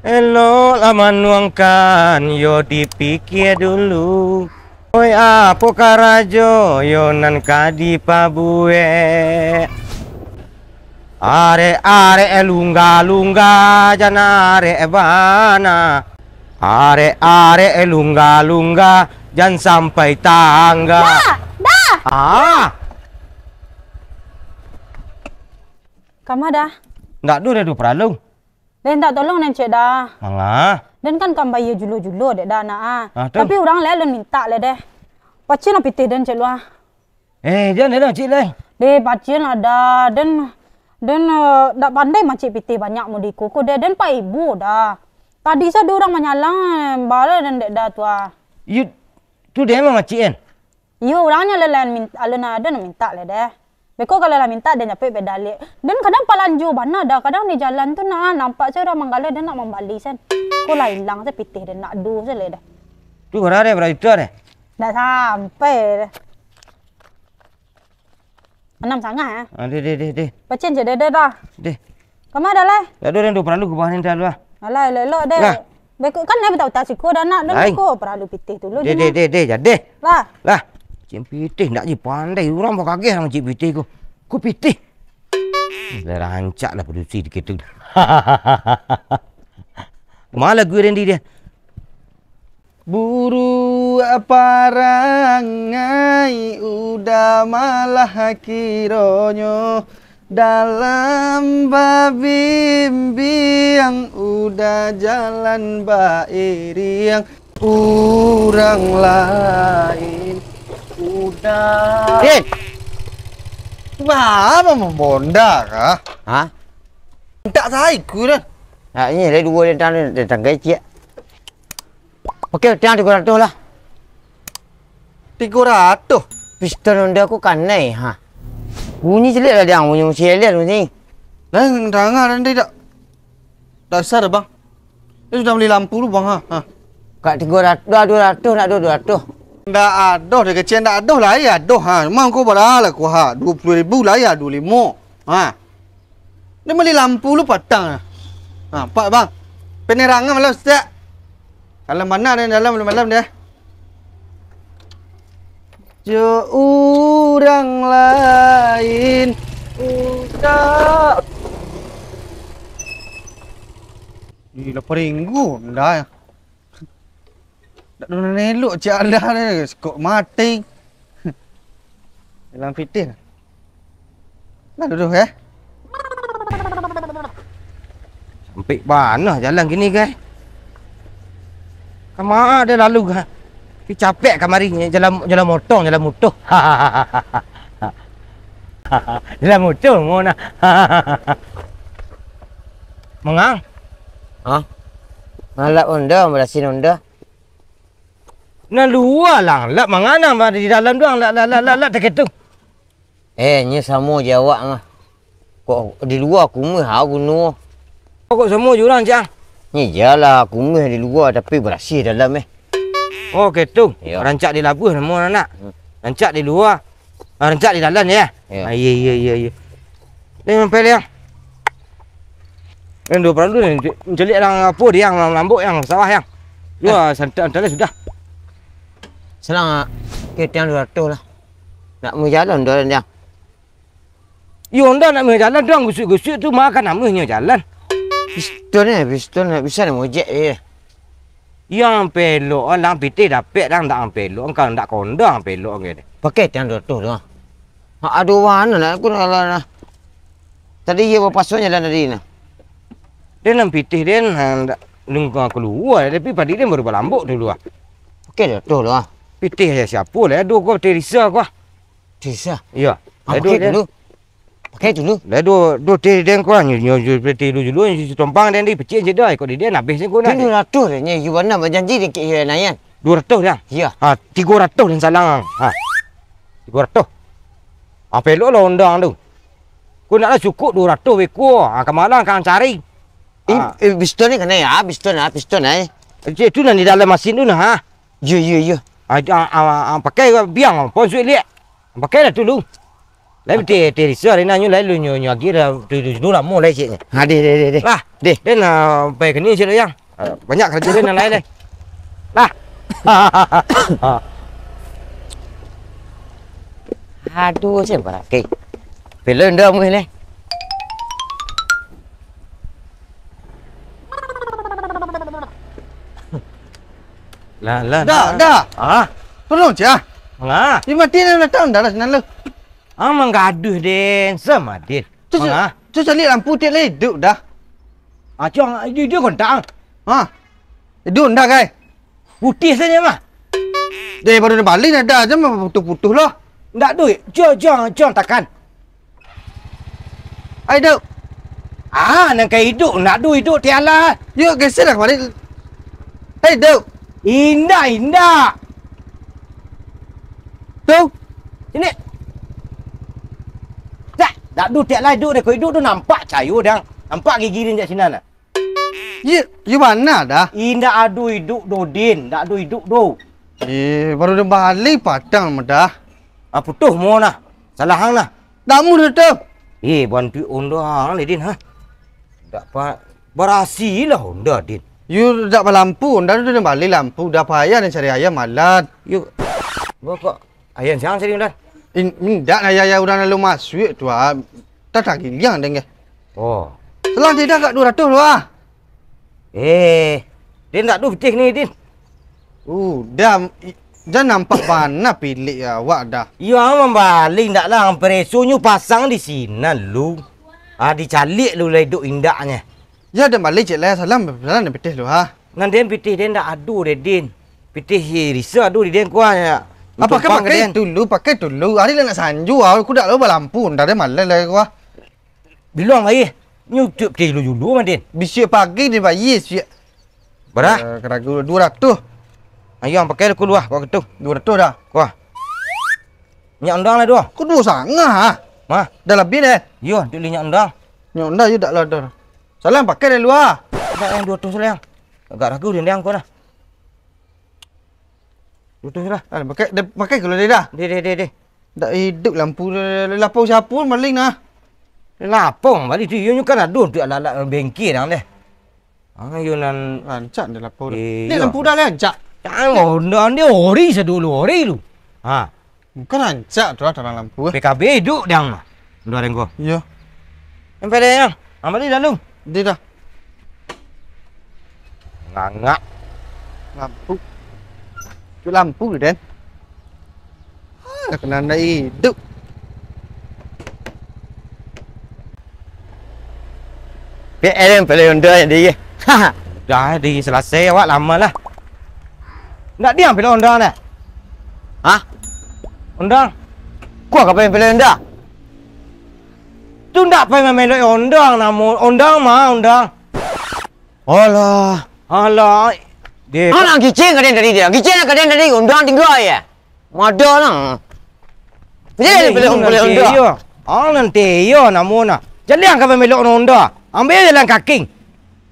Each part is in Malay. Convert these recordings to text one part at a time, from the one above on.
Elok lah menuangkan, yo dipikir dulu. Oi apa karajo, yo nan kadi pabue. Are lungga janare bana. Are lungga jangan sampai tangga. Dah. Kamu dah? Nggak ada peralu. Dan tak tolong dan cik dah. Mangga. Dan kan bayar julu-julu dek dah nak. Tapi orang lain minta le deh. Pacin nak pitih dan cik luah. Jangan dah cik leh. Deh pacin ada dan tak pandai macik pitih banyak mudiku ko deh dan pak ibu dah. Tadi saya orang menyalang bala dan dek dah tua. You tu dia memang cik kan? Yo orangnya lain minta alena ada nak minta le deh. Beko kalau lah minta dia nyampe pedalik. Dan kadang palanju mana dah. Kadang di jalan tu nampak saya orang manggala dia nak membalik sen. Ko lah hilang saya pitih dia nak du saya le dah. Tu orang ada berapa itu ada? Dah sampai. Enam sangat Deh. Pacin je dia dah. Deh. Kamu ada lah? Tak ada yang perlu ke bawah ni dah lah. Alah elok deh. Beko kan dia tahu tak siko dah nak dan beko perlu pitih dulu. Deh jadi. Lah. Cik pitih nak je pandai orang mau kaget sama cik pitih ku. Ku pitih. Dah rancak lah produksi dikit tu. Malah gue rendi dia. Buru parangai udah malah kironyo dalam babimbiang udah jalan bairiang orang lain. Udah. Din. Apa membonda kah? Hah? Tak saya ku dah. Ini ada dua dia tangga cik. Okey, tiang 300 lah. 300. Pistol anda aku kanai ha. Bunyi celik lah dia, bunyi celik bunyi. Dah dengar nanti tak. Dasar bang. Dia sudah beli lampu lu bang ha. Kat 200 nak 200. Ndak ada dia kecil ndak ada lah ya aduh ha. Memang kau berapa ku ha 20,000 lah ya 25. Ha. Dia beli lampu lu patang. Ha, pak bang. Penerangan malam setiap. Dalam mana dia dalam malam dia. Jo orang lain udah. Ini 8,000 dah. Tak ada elok cik Allah ni. Skop mati. Dalam fitin. Nak duduk Sampai mana jalan gini ke? Kamu ada lalu ke? Capek kamari jalan motor, jalan motor. Jalan motor mana? Mengang? Ha? Malap onda, berasin onda. Nah luar lah, lak mangana di dalam doang, lak tak tu. Ni semua jawab ngah. Kok di luar aku meh gunu. Kok semua jurang cang. Ni jalah aku meh di luar tapi bersih dalam Oh gitu. Rancak di labuh semua anak. Rancak di luar. Rancak di dalam ya. Iya. Ni mempel yang. Yang 200 mencelik lang apa dia yang lambuk yang sawah yang. Dua santai sudah. Selang kita yang 200 lah. Nak mau jalan dah dia. Yo anda nak mau jalan doang gusuk-gusuk tu makan namanya jalan. Pistol ni bisa nak mojek dia. Yang pelok lang pitih dapat lang tak pelok engkau tak kondang pelok ke. Pakai yang 200 doang. Aduh mana nak aku nak. Tadi dia berpasutnya dan tadi ni. Dia nak pitih dia nak nunggu keluar tapi padi dia baru berlambuk dulu ah. Okey dah tu lah. Pitih siapa lah aduh kau Teresa kau. Teresa? Ya. Pakai dulu. Pakai dulu. Dah dua teh dia kau nyu pitih dulu nyu tumpang dia ni pecik je dah ikut dia nak habis kau nak. 200 nya you mana berjanji dia ke nayan. 200 dah. Ya. 300 dan salang. 300. Pelok lah undang tu. Kau naklah cukup 200 weko. Kemalang kang cari. Pistol ni kena ya, pistol Itu nak di dalam mesin tu nah. Ya. Pakai biang pon suit liat. Pakai dah dulu. Lai bete terisa rena nyu lai lu nyu nyu kira tu lah mo lai cik. Ha deh. Lah, den pai keni cik yang. Banyak kerja den lai lai. Lah. Aduh, siapa? Okey. Pelon dah mu lai. Lah. Dah. Ah. Tolong cah. Ngah. Ni mati dah datang dah senang lu. Amang gaduh den, sama den. Tu cari lampu tiap lagi duk dah. Cong dia kontang. Ha. Duk dah kai. Putih saja mah. Dia baru dah balik dah aja mah putus-putus lah. Ndak duit. Jom takkan. Ai duk. Nang kai hidup nak duit hidup tialah. Yuk geser dah balik. Hei duk. Indah. Tu. Sini. Tak duduk tiap lai duduk deh. Kau hidup tu nampak cayu dah. Nampak gigi dia kat sini nak. You mana dah? Indah adu hidup do din. Tak adu hidup do. Baru dah balik padang dah. Putuh mau nah. Salah hang nah. Dah mu dah tu. Bantu onda hang le din ha. Tak apa. Berasi lah onda din. You dah lampu, dah balik lampu. Dah payah nak cari ayam malat. You. Kok ayam siang sini dah. Tidak nak ayah udah lalu masuk tu ah. Tak giliang dengar. Oh. Selang tidak kat 200 tu ah. Din tak du betik ni din. Dah jangan nampak mana pilih awak dah. Ya membaling tak lah presonya pasang di sini lu. Dicalik lu lai duk indaknya. Ya dah balik cik lah salam nak pitih lu ha. Ngan den pitih den tak adu de din. Pitih risa adu di den kuah. Apakah pakai dulu? Hari nak sanju aku dah lu lampu dah ada malam lagi kuah. Bilang ai. Nyutup ke lu mah din. Bisik pagi ni bayi siap. Berapa? Keragu 200. Ayo pakai aku luah kau ketuk. 200 dah. Kuah. Nyak undang lah dua. Kau 2 sangat ha. Mah, dah lebih dah. Yo, tu nyak undang. Nyak undang you tak lah dah. Salam pakai dah luar. Tak yang 200 salah. Agak ragu dia kau dah. 200 lah. Pakai kalau dia dah. Deh. Tak hidup lampu lapau siapa maling nah. Lapong balik tu you kan ada tu ala bengkel dah deh. Ayo nan rancak dah lapau dah. Ni Lampu dah rancak. Jangan undang dia ori ori lu. Bukan rancak tu dalam lampu. PKB hidup dah mah. Dua renggo. Ya. Sampai dah yang. Ambil dah lu. Dia dah. Ngangak. Lampu. Tu lampu tu Den. Kena nak hidup. PLM Honda yang dia. Dah di selesai awak lama lah. Nak diam pilih Honda ni? Honda? Kau apa yang pilih Honda? Tu nak pilih melok Honda namu Honda mah Honda. Alah. Dia. Nak kicing kadang tadi dia. Kicing kadang tadi Honda tinggal ya. Ada lah. Jadi pilih Honda. Nanti yo namu na. Jadi yang kau melok Honda. Ambil jalan kaking.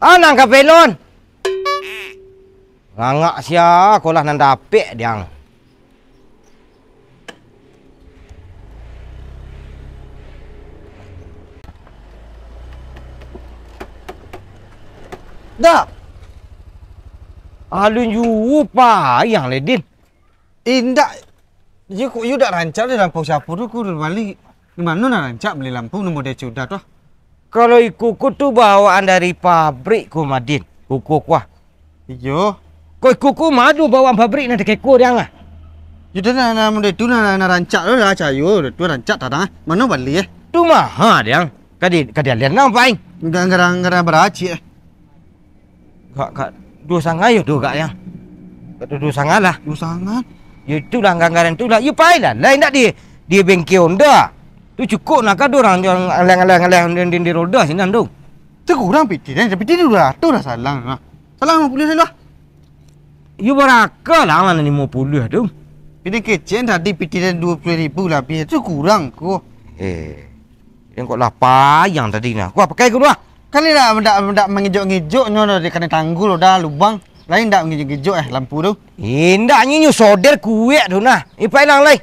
Nang ka pelon. Ngangak sia, kolah nan dapik diang. Dah. Alun you pa yang ledin. Indak. You dah rancak dah lampu siapa tu aku dah balik. Di mana nak rancak beli lampu nombor dia sudah tu. Kalau kuku tu bawaan dari pabrik ku Madin. Kuku kuah. Iyo. Kau kuku madu bawaan pabrik nanti keko dia ngah. You dah nak nombor tu nak rancak tu dah cayu. Tu rancak tak dah. Mana balik Tu mah dia. Kadi lian nampak. Garang beraci. Kak dua sangat yo tu kak yang. Kak dua sangat lah. Dua sangat. Ya itulah anggaran tu lah. You payah lah. Lain tak dia bengkel Honda. Tu cukup nak kau orang yang alang di roda sini tu. Tu kurang piti dan piti 200 dah salang. Salang 50 dah. You berapa lah mana 50 tu? Piti kecil tadi piti dan 20,000 lebih. Tu kurang ku. Yang kau lapar yang tadi nak. Kau pakai kau lah. Kali dah mengejok-ngejok nyo dia kena tanggul dah lubang. Lain dak mengejok-ngejok lampu tu. Indaknya you soder kuek tu nah. Ipai lang lai.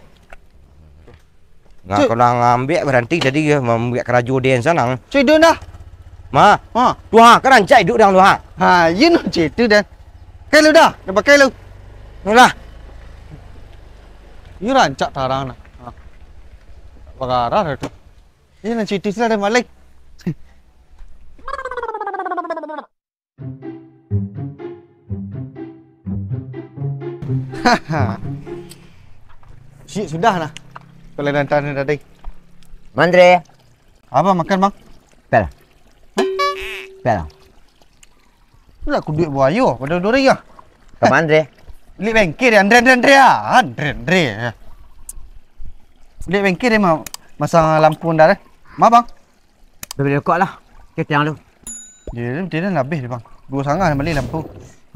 Ngah kalau ngambil berhenti jadi membuat keraju den sana. Cik duduk dah. Ma, Ha. tuha kan cai duduk dang tuha. Ha, you know cik tu dan. Kai lu dah. Dah pakai lu. Itulah. You rancak tarang nah. Ha. Perkara dah tu. Ini nak cik tu sila dah balik. Cik sudah lah. Kalau nanti tadi. Mandre. Apa makan bang? Pel. Pel. Lah aku duit buaya pada dua ya. Ke Mandre. Beli bengkel dia Andre ah. Andre. Beli bengkel dia mau masang lampu dah dah. Ma bang. Beli rokok lah. Kita yang tu. Dia dah habis dia bang. 2.5 dah beli lampu.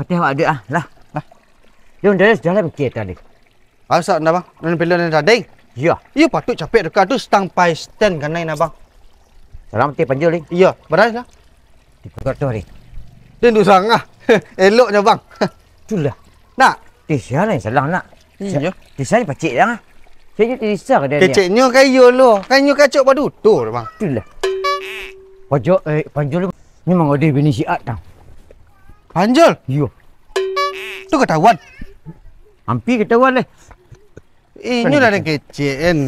Mati awak ada ah. Lah. Lah. Dia sudah lah fikir tadi. Asal dah bang. Nan pelon tadi. Ya. Ya patut capek dekat tu stang pai stand kan naik bang. Salam mati panjul ni. Iya, beras lah. Di pukul tu ni. Dia 2.5. Eloknya bang. Itulah. Nak. Di sana salah nak. Iya. Di sana pacik dah. Saya jadi risau ke dia. Keceknya kayu lo. Kayu kacuk padu tu bang. Itulah. Pojok panjul ni memang ada bini siat tau. Panjul. Yo. Tu ketahuan. Hampir ketahuan lah. Ini dah ada kecek kan.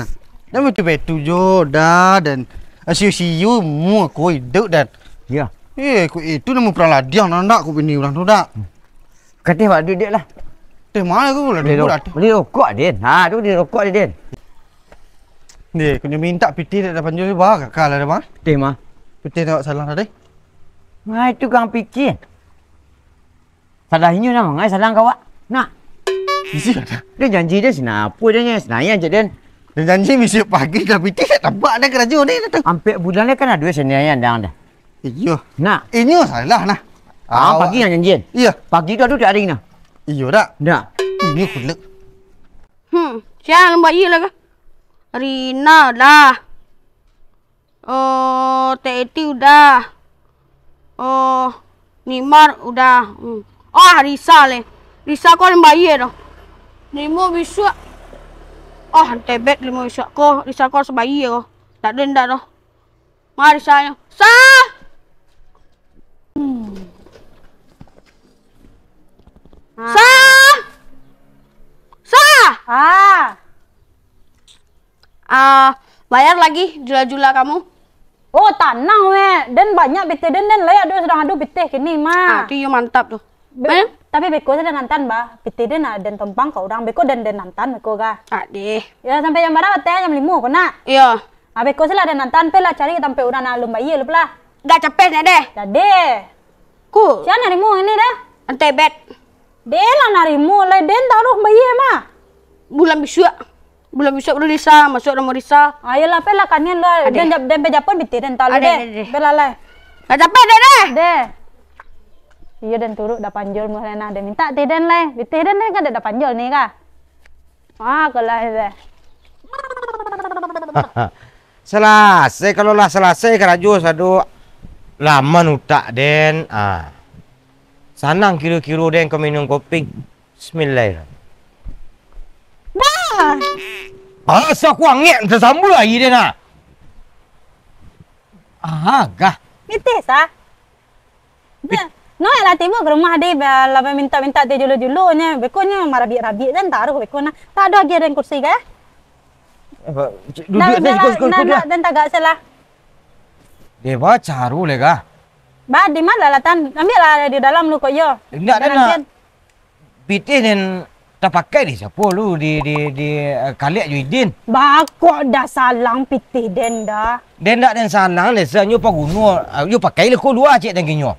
Dah betul-betul jo dah dan siu-siu mu aku hidup dan. Ya. Aku itu nama perang ladiang nak aku bini orang tu dak. Kata awak duduk lah. Teh mana aku lah duduk dah. Beli rokok Din. Ha tu dia rokok dia Din. Ni aku minta piti dak panjul bah kakak lah dah bang. Teh mah. Piti tak salah tadi. Ngai tu kang fikir. Salah inyo nama ngai salah kau awak. Nak. Isi ada. Dia janji dia apa dia nya senayan je Din. Dia janji mesti pagi dah piti tak tambah dah kerja ni dah tu. Hampir bulan ni kan ada senayan dah dah. Iya. Nak. Ini salah nah. Pagi yang janjian. Iya. Pagi tu ada hari nah. Iya dak. Dak. Ini kulek. Siapa lembak iya lah ke? Rina dah. Oh, Teti udah. Oh, Nimar udah. Oh, Risa le. Risa kau lembak iya dah. Nimo bisa. Oh, tebet limo bisa kau. Risa kau sebayi kau. Tak denda dah. Mari Risanya. Sah. Sah. Sah. Bayar lagi jula-jula kamu. Oh, tanang weh. Dan banyak bete dan layak ada sedang adu bete kini mah. Itu mantap tuh. Tapi beko saya nantan bah. Bete dan dan tempang kau orang beko dan nantan beko ga. Deh. Ya sampai jam berapa teh jam 5 kau nak. Iya. Beko saya ada nantan pela cari sampai udah nalum bayi lu lah. Dah capek dah deh. Dah deh. Ku. Siapa narimu ini dah? Antai bet. Dia lah narimu lah den taruh bayi mah. Bulan besok. Bulan besok baru Risa masuk nama Risa. Ayolah pela kannya lu dan pejapon bete dan tahu deh. Pela lah. Dah capek dah deh. Deh. Iya dan turut dah panjol mu lena dia minta teh dan lah. Bete dan kan dah panjol nih kah? Kalah deh. Selesai kalau lah selesai keraju sadu lama nutak den. Sanang kilo-kilo den kau minum kopi. Bismillahirrahmanirrahim. Dah. Asal aku angin tersambul lagi den ah. Gah. Bete sah. No lah tiba ke rumah dia lah minta dia julu-julunya. Bekonya marabi-rabi dan taruh bekona. Tak ada lagi ada kursi kah? Duduk ni ikut dan tak salah. Dia baca ru lega. Ba di mana lah tan? Ambil lah di dalam lu kok yo. Enggak ada. Piti dan tak pakai di siapa lu di kaliak Juidin. Ba kok dah salang piti den dah. Den dak den sanang le senyo pa gunur. Yo pakai le ko dua cik dan kinyo.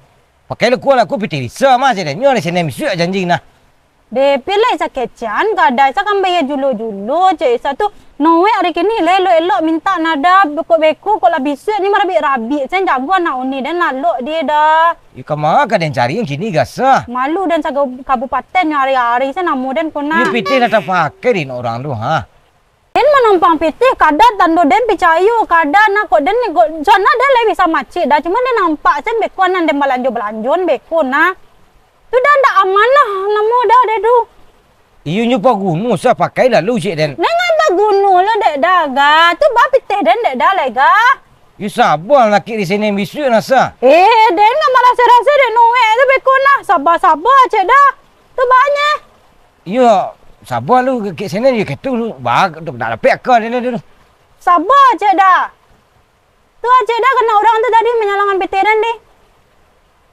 Pakai le ko lah ko piti sa ma cik dan nyo le sene misu janji nah. De pilih sa kecan kada sa kan bayar julu-julu cik satu nowe hari kini elok minta nada beko-beko kok lah bisu ni marabi-rabi sen jago anak uni dan lalu dia dah. Ika ma ka den cari yang kini gasa. Malu dan sa kabupaten hari-hari sen namu den puna. Yo piti dah tak pakai din orang tu ha. Den menumpang piti kada tando den picayu kada nak kok den kok sana den le bisa macik dah cuma den nampak sen beko nan den belanjon beko nah. Tu dah amanah namu dah tu. Iyo nyo pa gunur sa pakai lah lu cik den. Dengan gunu lo dek dah ga. Tu ba pitih den dek dah le ga. You sabar laki di sini bisu nasa. Den nggak malah serasa den noe tu bekon lah. Sabar cek dah. Tu banyak. You sabar lu ke sini you ketu lu. Bag tu dah dapat ke dia. Sabar cek dah. Tu cek dah kena orang tu tadi menyalahkan pitih den deh.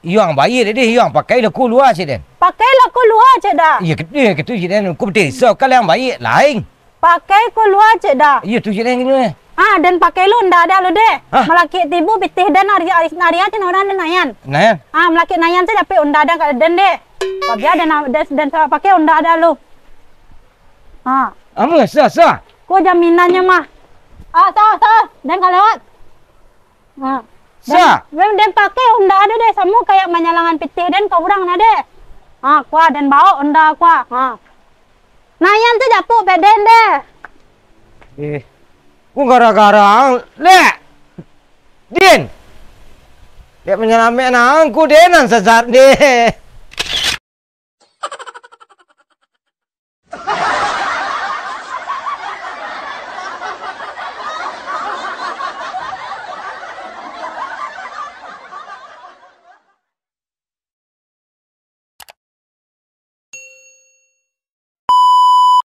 You yang bayar dia, you yang pakai lah keluar cik den. Pakai lah keluar cek dah. Ya ketu cik den. Kau betul so kalau yang bayar lain. Pakai keluar cek dah. Ya tu cik den gini. Dan pakai lu ndak ada lu deh. Hah? Melaki tibu pitih dan nariatin orang dan nayan. Nah, Melaki nayan tu dapat unda ada kat den deh. Kalau dia dan pakai unda ada lu. amu sa. Ko jaminannya mah. Sah. Dan kalau lewat. Sa. Dan pakai unda ada deh. Sama kayak menyalangan pitih dan kau orang ada deh. Kuah dan bawa unda kuah. Nayan tu jatuh beden deh. Ku gara-gara le. Din. Dia menyelamatkan aku denan sesat deh.